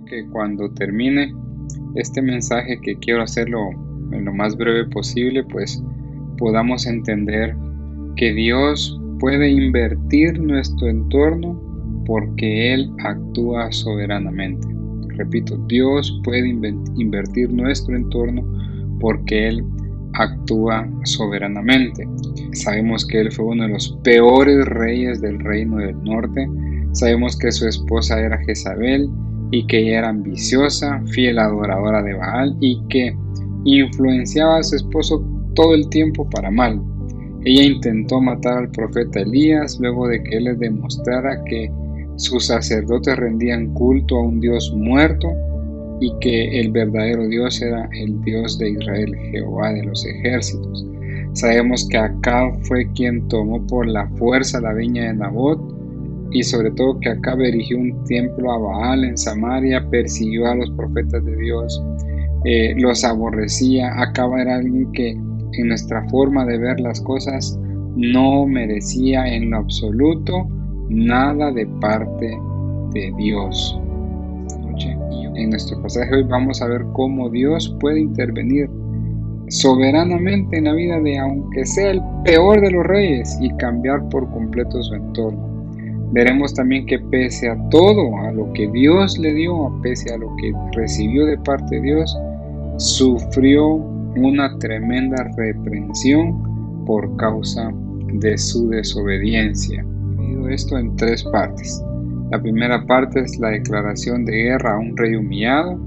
Espero que cuando termine este mensaje, que quiero hacerlo en lo más breve posible, pues podamos entender que Dios puede invertir nuestro entorno porque Él actúa soberanamente. Repito, Dios puede invertir nuestro entorno porque Él actúa soberanamente. Sabemos que Él fue uno de los peores reyes del reino del norte. Sabemos que su esposa era Jezabel y que ella era ambiciosa, fiel adoradora de Baal y que influenciaba a su esposo todo el tiempo para mal. Ella intentó matar al profeta Elías luego de que él les demostrara que sus sacerdotes rendían culto a un Dios muerto y que el verdadero Dios era el Dios de Israel, Jehová de los ejércitos. Sabemos que Acab fue quien tomó por la fuerza la viña de Nabot y sobre todo que Acab erigió un templo a Baal en Samaria, persiguió a los profetas de Dios, los aborrecía. Acab era alguien que en nuestra forma de ver las cosas no merecía en lo absoluto nada de parte de Dios. Esta noche en nuestro pasaje hoy vamos a ver cómo Dios puede intervenir soberanamente en la vida de aunque sea el peor de los reyes y cambiar por completo su entorno. Veremos también que pese a todo, a lo que Dios le dio, pese a lo que recibió de parte de Dios, sufrió una tremenda reprensión por causa de su desobediencia. He dividido esto en tres partes. La primera parte es la declaración de guerra a un rey humillado.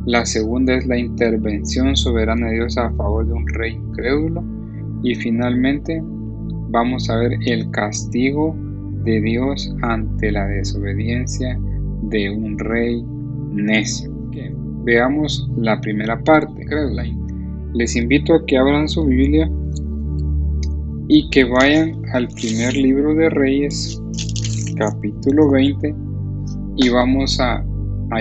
La segunda es la intervención soberana de Dios a favor de un rey incrédulo. Y finalmente vamos a ver el castigo de Dios ante la desobediencia de un rey necio. Veamos la primera parte. Les invito a que abran su Biblia y que vayan al primer libro de Reyes, capítulo 20, y vamos a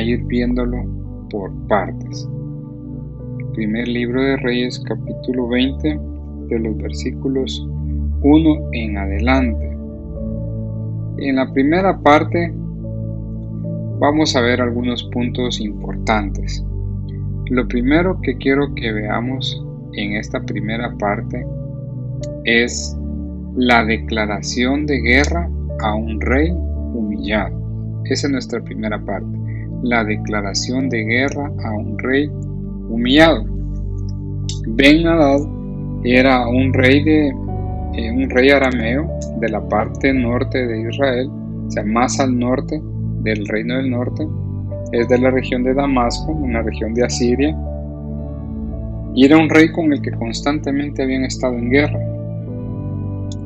ir viéndolo por partes. Primer libro de Reyes, capítulo 20, de los versículos 1 en adelante. En la primera parte vamos a ver algunos puntos importantes. Lo primero que quiero que veamos en esta primera parte es la declaración de guerra a un rey humillado. Esa es nuestra primera parte, la declaración de guerra a un rey humillado. Ben-Hadad era un rey arameo de la parte norte de Israel, o sea, más al norte del reino del norte. Es de la región de Damasco, una región de Asiria, y era un rey con el que constantemente habían estado en guerra.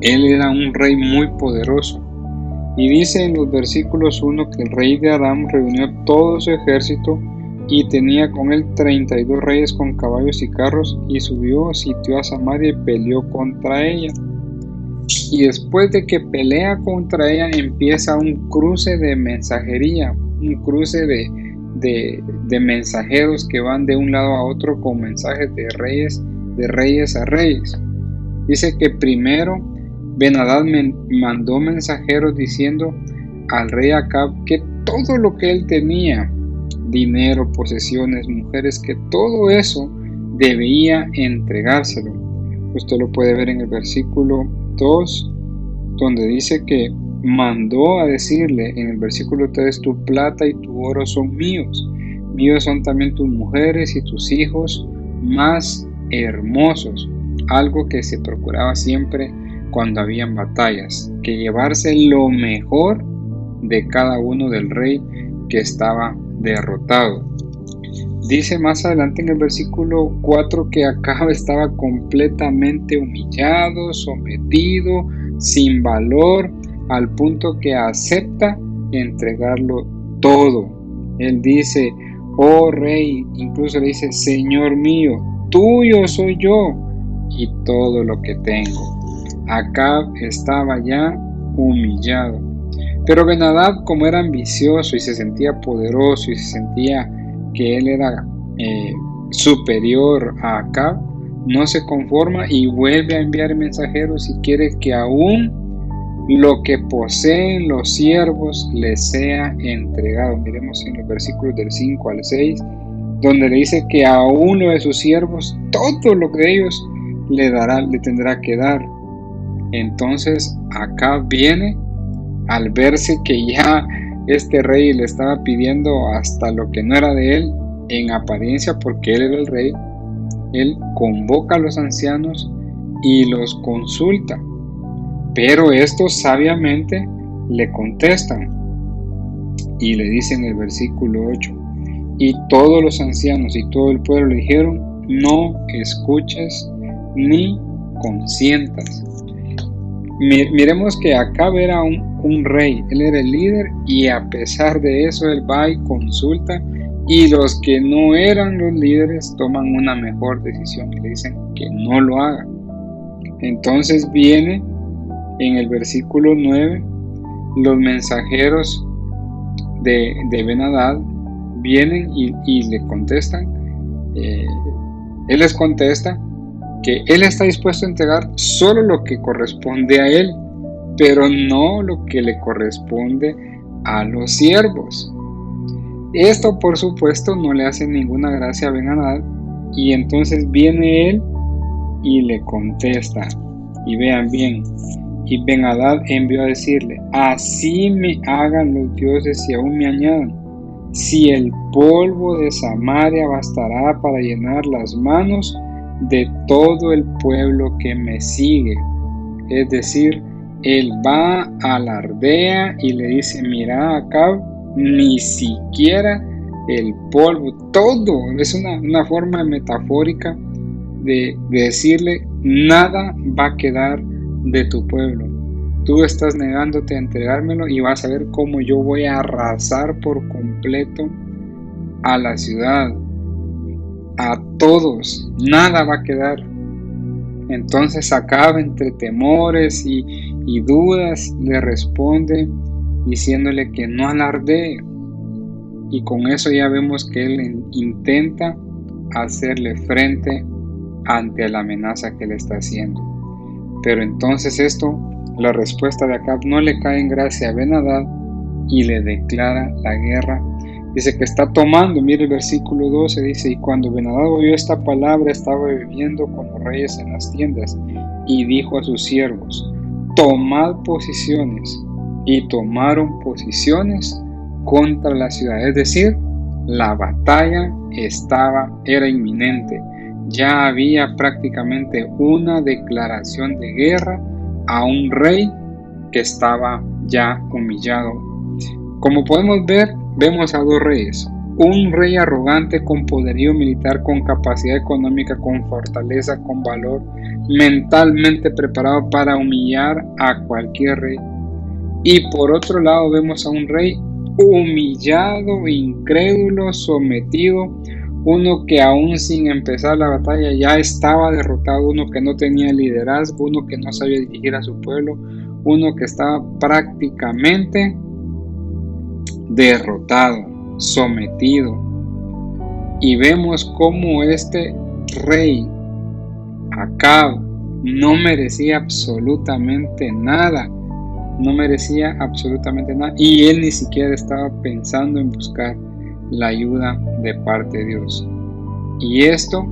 Él era un rey muy poderoso, y dice en los versículos 1 que el rey de Aram reunió todo su ejército y tenía con él 32 reyes con caballos y carros, y subió, sitió a Samaria y peleó contra ella. Y después de que pelea contra ella, empieza un cruce de mensajería, un cruce de mensajeros que van de un lado a otro con mensajes de reyes a reyes. Dice que primero Ben-Hadad mandó mensajeros diciendo al rey Acab que todo lo que él tenía, dinero, posesiones, mujeres, que todo eso debía entregárselo. Usted lo puede ver en el versículo 2, donde dice que mandó a decirle en el versículo 3: tu plata y tu oro son míos, míos son también tus mujeres y tus hijos más hermosos. Algo que se procuraba siempre cuando habían batallas, que llevarse lo mejor de cada uno del rey que estaba derrotado. Dice más adelante en el versículo 4 que Acab estaba completamente humillado, sometido, sin valor, al punto que acepta entregarlo todo. Él dice: oh rey, incluso le dice: Señor mío, tuyo soy yo y todo lo que tengo. Acab estaba ya humillado. Pero Ben-Hadad, como era ambicioso y se sentía poderoso y se sentía que él era superior a Acab, no se conforma y vuelve a enviar mensajeros y quiere que aún lo que poseen los siervos les sea entregado. Miremos en los versículos del 5 al 6, donde le dice que a uno de sus siervos todo lo que ellos le tendrá que dar. Entonces Acab viene al verse que ya este rey le estaba pidiendo hasta lo que no era de él, en apariencia porque él era el rey. Él convoca a los ancianos y los consulta, pero estos sabiamente le contestan y le dicen en el versículo 8: y todos los ancianos y todo el pueblo le dijeron: no escuches ni consientas. Miremos que Acab era un rey, él era el líder, y a pesar de eso él va y consulta, y los que no eran los líderes toman una mejor decisión y le dicen que no lo haga. Entonces viene en el versículo 9, los mensajeros de Ben-Hadad vienen y le contestan. Él les contesta que él está dispuesto a entregar solo lo que corresponde a él, pero no lo que le corresponde a los siervos. Esto, por supuesto, no le hace ninguna gracia a Ben-Hadad, y entonces viene él y le contesta. Y vean bien, y Ben-Hadad envió a decirle: así me hagan los dioses y aún me añadan, si el polvo de Samaria bastará para llenar las manos de todo el pueblo que me sigue. Es decir, él va a la aldea y le dice: mira, Acab, ni siquiera el polvo, todo, es una forma metafórica de decirle: nada va a quedar de tu pueblo. Tú estás negándote a entregármelo y vas a ver cómo yo voy a arrasar por completo a la ciudad, a todos, nada va a quedar. Entonces Acab, entre temores y dudas, le responde diciéndole que no alardee, y con eso ya vemos que él intenta hacerle frente ante la amenaza que le está haciendo. Pero entonces la respuesta de Acab no le cae en gracia a Ben-Hadad y le declara la guerra. Dice que está tomando, mire el versículo 12, dice: y cuando Ben-Hadad oyó esta palabra, estaba bebiendo con los reyes en las tiendas, y dijo a sus siervos: tomad posiciones. Y tomaron posiciones contra la ciudad. Es decir, la batalla era inminente. Ya había prácticamente una declaración de guerra a un rey que estaba ya humillado. Como podemos ver, vemos a dos reyes: un rey arrogante con poderío militar, con capacidad económica, con fortaleza, con valor, mentalmente preparado para humillar a cualquier rey. Y por otro lado vemos a un rey humillado, incrédulo, sometido, uno que aún sin empezar la batalla ya estaba derrotado, uno que no tenía liderazgo, uno que no sabía dirigir a su pueblo, uno que estaba prácticamente derrotado, sometido. Y vemos cómo este rey Acab no merecía absolutamente nada, y él ni siquiera estaba pensando en buscar la ayuda de parte de Dios. Y esto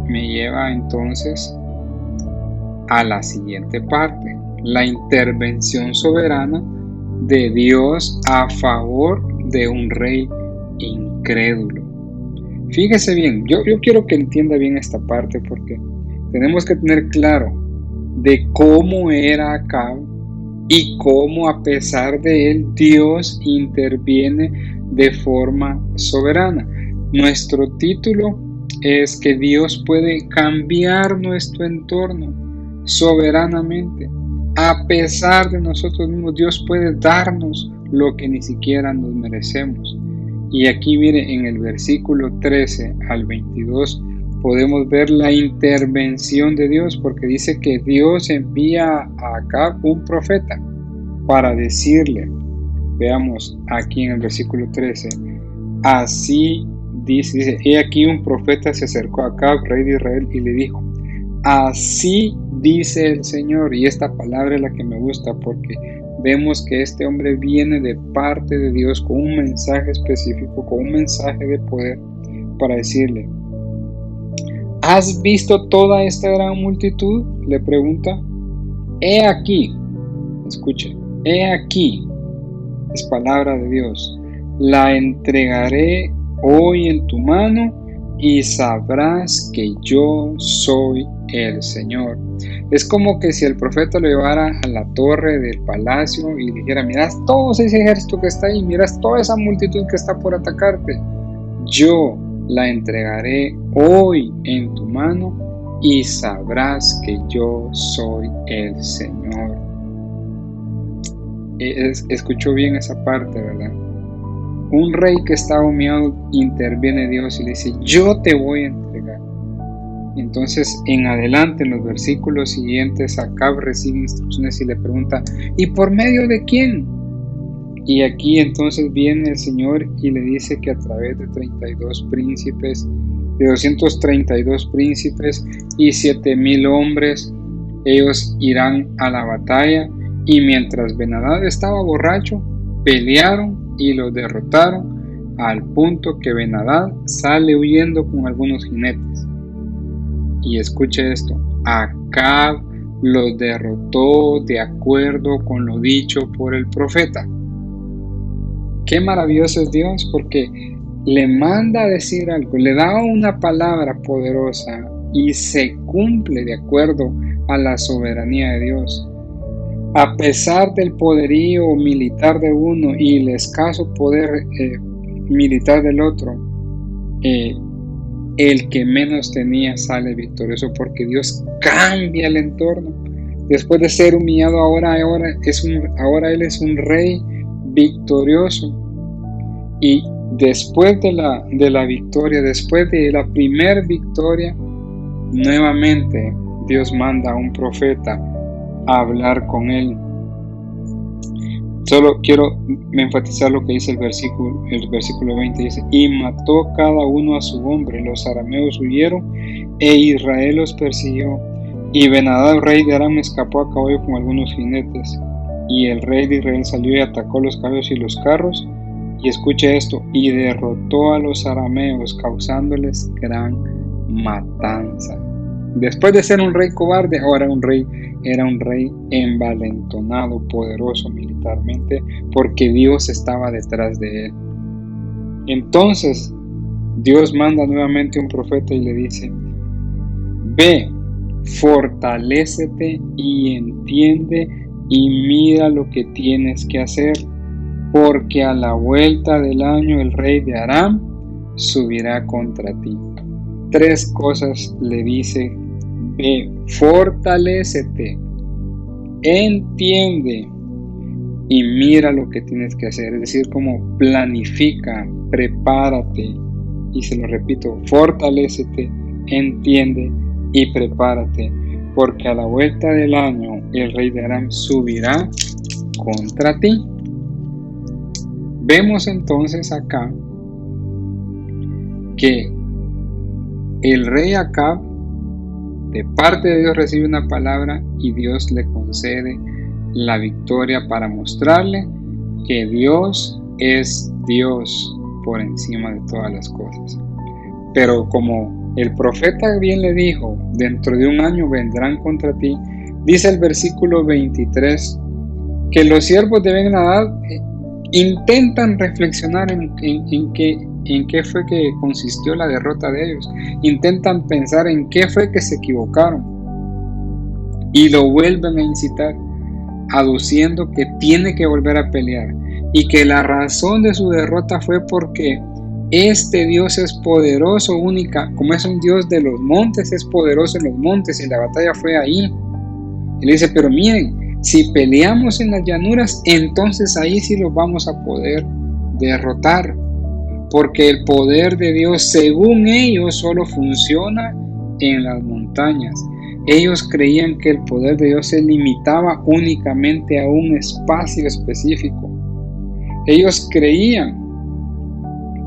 me lleva entonces a la siguiente parte: la intervención soberana de Dios a favor de un rey incrédulo. Fíjese bien, yo quiero que entienda bien esta parte, porque tenemos que tener claro de cómo era Acab y cómo, a pesar de él, Dios interviene de forma soberana. Nuestro título es que Dios puede cambiar nuestro entorno soberanamente. A pesar de nosotros mismos, Dios puede darnos lo que ni siquiera nos merecemos. Y aquí, mire, en el versículo 13 al 22 podemos ver la intervención de Dios, porque dice que Dios envía a Acab un profeta para decirle, veamos aquí en el versículo 13, así dice, he aquí un profeta se acercó a Acab, rey de Israel, y le dijo: así dice el Señor. Y esta palabra es la que me gusta porque vemos que este hombre viene de parte de Dios con un mensaje específico, con un mensaje de poder para decirle: ¿has visto toda esta gran multitud? Le pregunta. He aquí, escuche, he aquí, es palabra de Dios, la entregaré hoy en tu mano y sabrás que yo soy el Señor. Es como que si el profeta lo llevara a la torre del palacio y dijera: miras todo ese ejército que está ahí, miras toda esa multitud que está por atacarte, yo la entregaré hoy en tu mano y sabrás que yo soy el Señor. Escuchó bien esa parte, ¿verdad? Un rey que está humillado, interviene Dios y le dice: yo te voy a entregar. Entonces, en adelante, en los versículos siguientes, Acab recibe instrucciones y le pregunta: ¿y por medio de quién? Y aquí entonces viene el Señor y le dice que a través de 32 príncipes, de 232 príncipes y 7,000 hombres, ellos irán a la batalla. Y mientras Ben-Hadad estaba borracho, pelearon y los derrotaron, al punto que Ben-Hadad sale huyendo con algunos jinetes. Y escuche esto: Acab los derrotó de acuerdo con lo dicho por el profeta. Qué maravilloso es Dios, porque le manda a decir algo, le da una palabra poderosa y se cumple de acuerdo a la soberanía de Dios. A pesar del poderío militar de uno y el escaso poder militar del otro, el que menos tenía sale victorioso, porque Dios cambia el entorno. Después de ser humillado, ahora él es un rey victorioso. Y después de la victoria, después de la primer victoria, nuevamente Dios manda a un profeta a hablar con él. Solo quiero enfatizar lo que dice el versículo 20, dice: y mató cada uno a su hombre, los arameos huyeron e Israel los persiguió, y Ben-Hadad rey de Aram escapó a caballo con algunos jinetes, y el rey de Israel salió y atacó los caballos y los carros, y escuche esto, y derrotó a los arameos, causándoles gran matanza. Después de ser un rey cobarde, ahora era un rey envalentonado, poderoso militarmente, porque Dios estaba detrás de él. Entonces Dios manda nuevamente un profeta y le dice: ve, fortalécete y entiende y mira lo que tienes que hacer, porque a la vuelta del año el rey de Aram subirá contra ti. 3 cosas le dice: ve, fortalécete, entiende y mira lo que tienes que hacer. Es decir, como planifica, prepárate. Y se lo repito: fortalécete, entiende y prepárate, porque a la vuelta del año el rey de Aram subirá contra ti. Vemos entonces acá que el rey Acab, de parte de Dios, recibe una palabra y Dios le concede la victoria para mostrarle que Dios es Dios por encima de todas las cosas. Pero como el profeta bien le dijo: dentro de un año vendrán contra ti, dice el versículo 23 que los siervos de Ben-Hadad intentan reflexionar en qué fue que consistió la derrota de ellos. Intentan pensar en qué fue que se equivocaron y lo vuelven a incitar, aduciendo que tiene que volver a pelear y que la razón de su derrota fue porque este Dios es poderoso, única, como es un Dios de los montes, es poderoso en los montes y la batalla fue ahí. Él dice: pero miren, si peleamos en las llanuras, entonces ahí sí los vamos a poder derrotar, porque el poder de Dios, según ellos, solo funciona en las montañas. Ellos creían que el poder de Dios se limitaba únicamente a un espacio específico. Ellos creían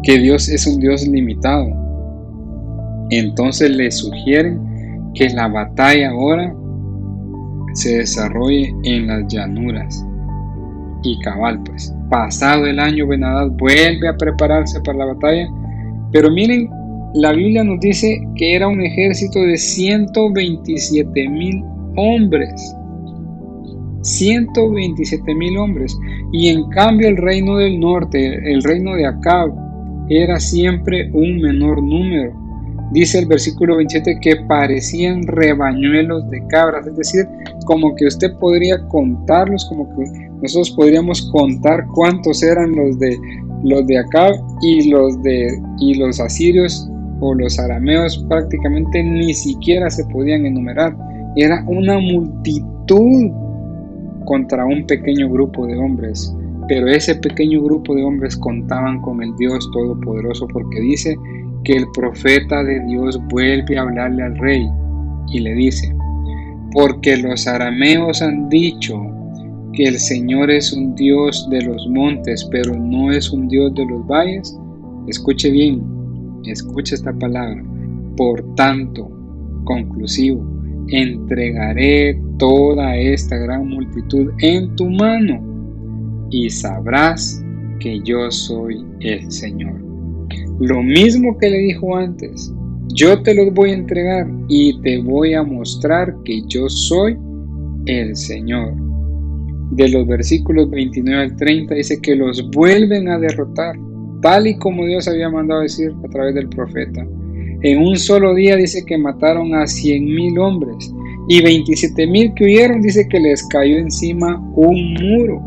que Dios es un Dios limitado. Entonces les sugieren que la batalla ahora se desarrolle en las llanuras. Y cabal, pues, pasado el año, Ben-Hadad vuelve a prepararse para la batalla. Pero miren, la Biblia nos dice que era un ejército de 127,000 hombres. 127,000 hombres. Y en cambio el reino del norte, el reino de Acab, era siempre un menor número. Dice el versículo 27 que parecían rebañuelos de cabras, es decir, como que usted podría contarlos, como que nosotros podríamos contar cuántos eran los de Acab, y los asirios o los arameos prácticamente ni siquiera se podían enumerar. Era una multitud contra un pequeño grupo de hombres, pero ese pequeño grupo de hombres contaban con el Dios Todopoderoso, porque dice que el profeta de Dios vuelve a hablarle al rey y le dice: porque los arameos han dicho que el Señor es un Dios de los montes, pero no es un Dios de los valles. Escuche bien, escuche esta palabra. Por tanto, conclusivo, entregaré toda esta gran multitud en tu mano y sabrás que yo soy el Señor. Lo mismo que le dijo antes: yo te los voy a entregar y te voy a mostrar que yo soy el Señor. De los versículos 29 al 30 dice que los vuelven a derrotar, tal y como Dios había mandado decir a través del profeta. En un solo día dice que mataron a 100,000 hombres, y 27,000 que huyeron dice que les cayó encima un muro.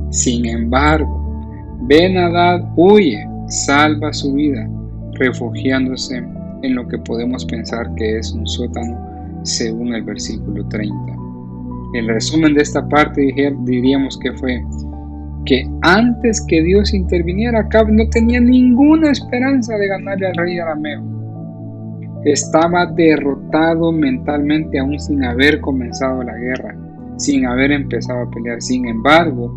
Sin embargo, Ben-Hadad huye, salva su vida, refugiándose en lo que podemos pensar que es un sótano, según el versículo 30. El resumen de esta parte diríamos que fue que antes que Dios interviniera, Acab no tenía ninguna esperanza de ganarle al rey arameo. Estaba derrotado mentalmente aún sin haber comenzado la guerra, sin haber empezado a pelear. Sin embargo,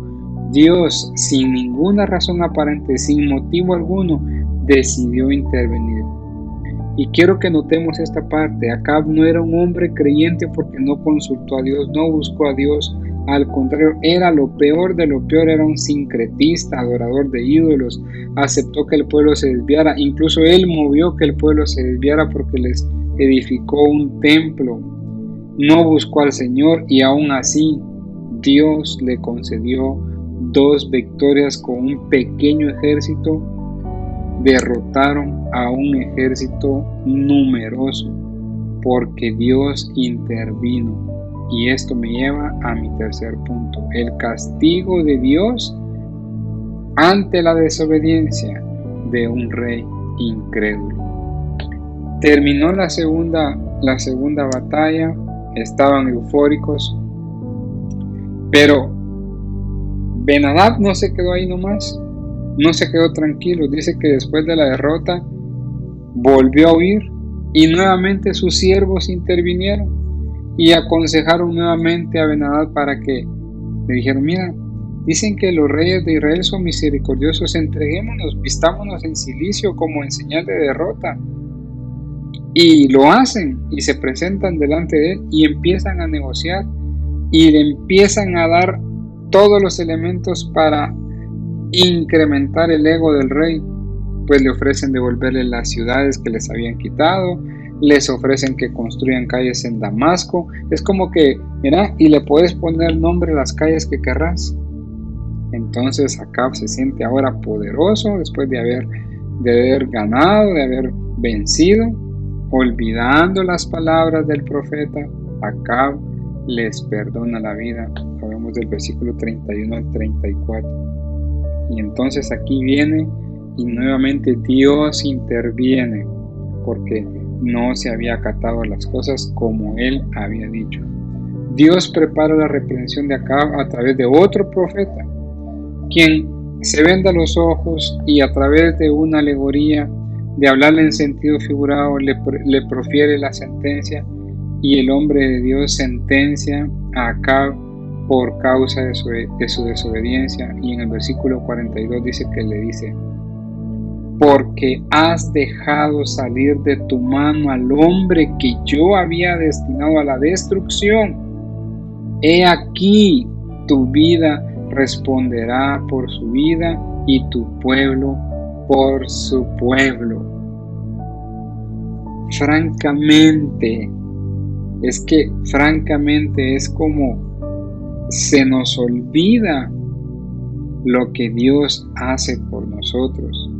Dios, sin ninguna razón aparente, sin motivo alguno, decidió intervenir. Y quiero que notemos esta parte. Acab no era un hombre creyente porque no consultó a Dios, no buscó a Dios. Al contrario, era lo peor de lo peor, era un sincretista, adorador de ídolos. Aceptó que el pueblo se desviara, incluso él movió que el pueblo se desviara porque les edificó un templo. No buscó al Señor, y aún así Dios le concedió 2 victorias con un pequeño ejército. Derrotaron a un ejército numeroso porque Dios intervino. Y esto me lleva a mi tercer punto: el castigo de Dios ante la desobediencia de un rey incrédulo. Terminó la segunda batalla, estaban eufóricos, pero Ben-Hadad no se quedó ahí nomás, no se quedó tranquilo. Dice que después de la derrota volvió a huir, y nuevamente sus siervos intervinieron y aconsejaron nuevamente a Ben-Hadad para que le dijeron: mira, dicen que los reyes de Israel son misericordiosos, entreguémonos, vistámonos en cilicio como en señal de derrota. Y lo hacen y se presentan delante de él y empiezan a negociar y le empiezan a dar todos los elementos para incrementar el ego del rey. Pues le ofrecen devolverle las ciudades que les habían quitado, les ofrecen que construyan calles en Damasco. Es como que, mira, y le puedes poner nombre a las calles que querrás. Entonces Acab se siente ahora poderoso después de haber ganado, de haber vencido. Olvidando las palabras del profeta, Acab les perdona la vida. Lo vemos del versículo 31 al 34. Y entonces aquí viene y nuevamente Dios interviene, porque no se había acatado las cosas como él había dicho. Dios prepara la reprensión de Acab a través de otro profeta, quien se venda los ojos y a través de una alegoría, de hablarle en sentido figurado, le profiere la sentencia, y el hombre de Dios sentencia a Acab por causa de su desobediencia. Y en el versículo 42 dice que le dice: porque has dejado salir de tu mano al hombre que yo había destinado a la destrucción. He aquí, tu vida responderá por su vida y tu pueblo por su pueblo. Francamente es como se nos olvida lo que Dios hace por nosotros.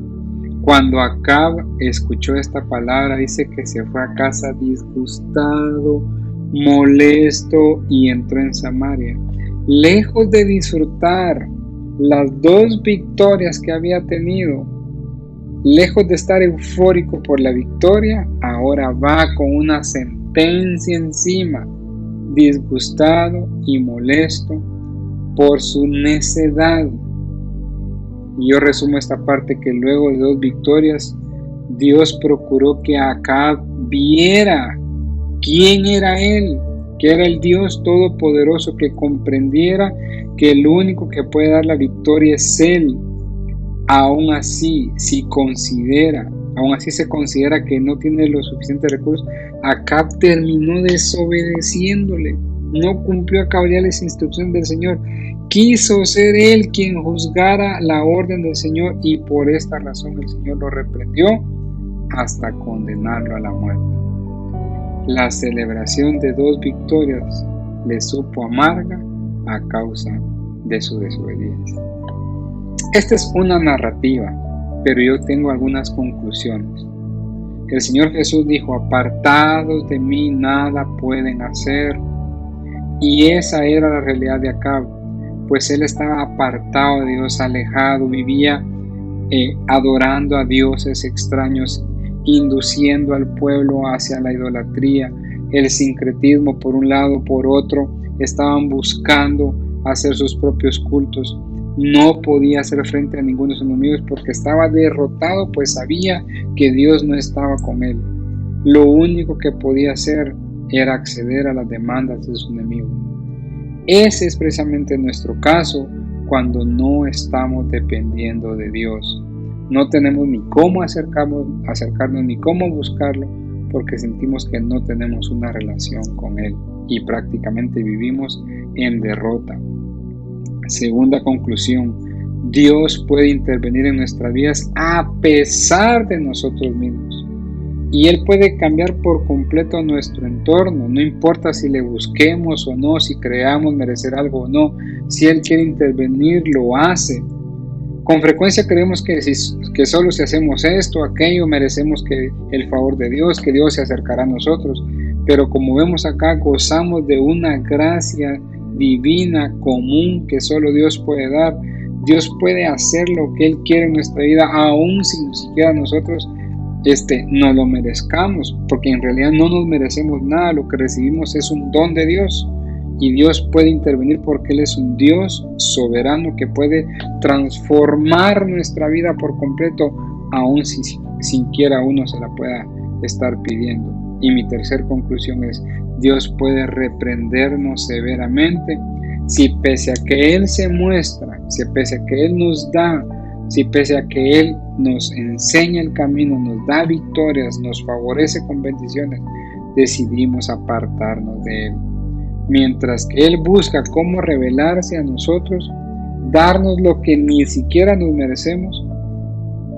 Cuando Acab escuchó esta palabra, dice que se fue a casa disgustado, molesto, y entró en Samaria. Lejos de disfrutar las 2 victorias que había tenido, lejos de estar eufórico por la victoria, ahora va con una sentencia encima, disgustado y molesto por su necedad. Y yo resumo esta parte que luego de 2 victorias, Dios procuró que Acab viera quién era él, que era el Dios todopoderoso, que comprendiera que el único que puede dar la victoria es él. Aún así se considera que no tiene los suficientes recursos, Acab terminó desobedeciéndole, no cumplió a cabalidad las instrucciones del Señor, quiso ser él quien juzgara la orden del Señor, y por esta razón el Señor lo reprendió hasta condenarlo a la muerte. La celebración de 2 victorias le supo amarga a causa de su desobediencia. Esta es una narrativa, pero yo tengo algunas conclusiones. El Señor Jesús dijo: apartados de mí nada pueden hacer. Y esa era la realidad de Acab, pues él estaba apartado de Dios, alejado, vivía adorando a dioses extraños, induciendo al pueblo hacia la idolatría, el sincretismo por un lado, por otro, estaban buscando hacer sus propios cultos. No podía hacer frente a ninguno de sus enemigos porque estaba derrotado, pues sabía que Dios no estaba con él. Lo único que podía hacer era acceder a las demandas de su enemigo. Ese es precisamente nuestro caso cuando no estamos dependiendo de Dios. No tenemos ni cómo acercarnos ni cómo buscarlo, porque sentimos que no tenemos una relación con Él y prácticamente vivimos en derrota. Segunda conclusión: Dios puede intervenir en nuestras vidas a pesar de nosotros mismos. Y Él puede cambiar por completo nuestro entorno, no importa si le busquemos o no, si creamos merecer algo o no. Si Él quiere intervenir, lo hace. Con frecuencia creemos que solo si hacemos esto o aquello merecemos el favor de Dios, que Dios se acercará a nosotros. Pero como vemos acá, gozamos de una gracia divina común que solo Dios puede dar. Dios puede hacer lo que Él quiere en nuestra vida, aun si ni siquiera nosotros no lo merezcamos, porque en realidad no nos merecemos nada. Lo que recibimos es un don de Dios, y Dios puede intervenir porque Él es un Dios soberano que puede transformar nuestra vida por completo, aun si siquiera uno se la pueda estar pidiendo. Y mi tercer conclusión es: Dios puede reprendernos severamente si pese a que Él se muestra, si pese a que Él nos da, si pese a que Él nos enseña el camino, nos da victorias, nos favorece con bendiciones, decidimos apartarnos de Él. Mientras que Él busca cómo revelarse a nosotros, darnos lo que ni siquiera nos merecemos,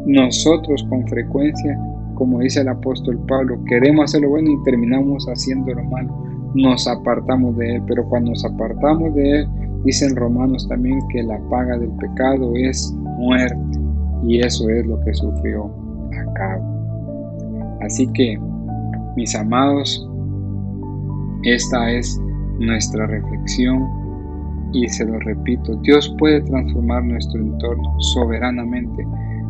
nosotros con frecuencia, como dice el apóstol Pablo, queremos hacer lo bueno y terminamos haciendo lo malo. Nos apartamos de Él, pero cuando nos apartamos de Él, dicen Romanos también que la paga del pecado es muerte, y eso es lo que sufrió Acab. Así que, mis amados, esta es nuestra reflexión, y se lo repito: Dios puede transformar nuestro entorno soberanamente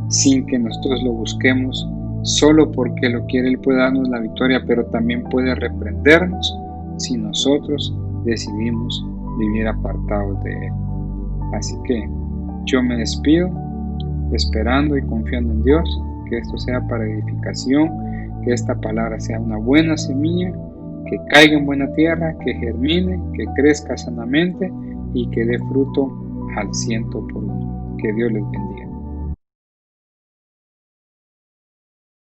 sin que nosotros lo busquemos. Solo porque lo quiere, Él puede darnos la victoria, pero también puede reprendernos si nosotros decidimos vivir apartados de Él. Así que yo me despido esperando y confiando en Dios, que esto sea para edificación, que esta palabra sea una buena semilla, que caiga en buena tierra, que germine, que crezca sanamente y que dé fruto al 100 por uno. Que Dios les bendiga.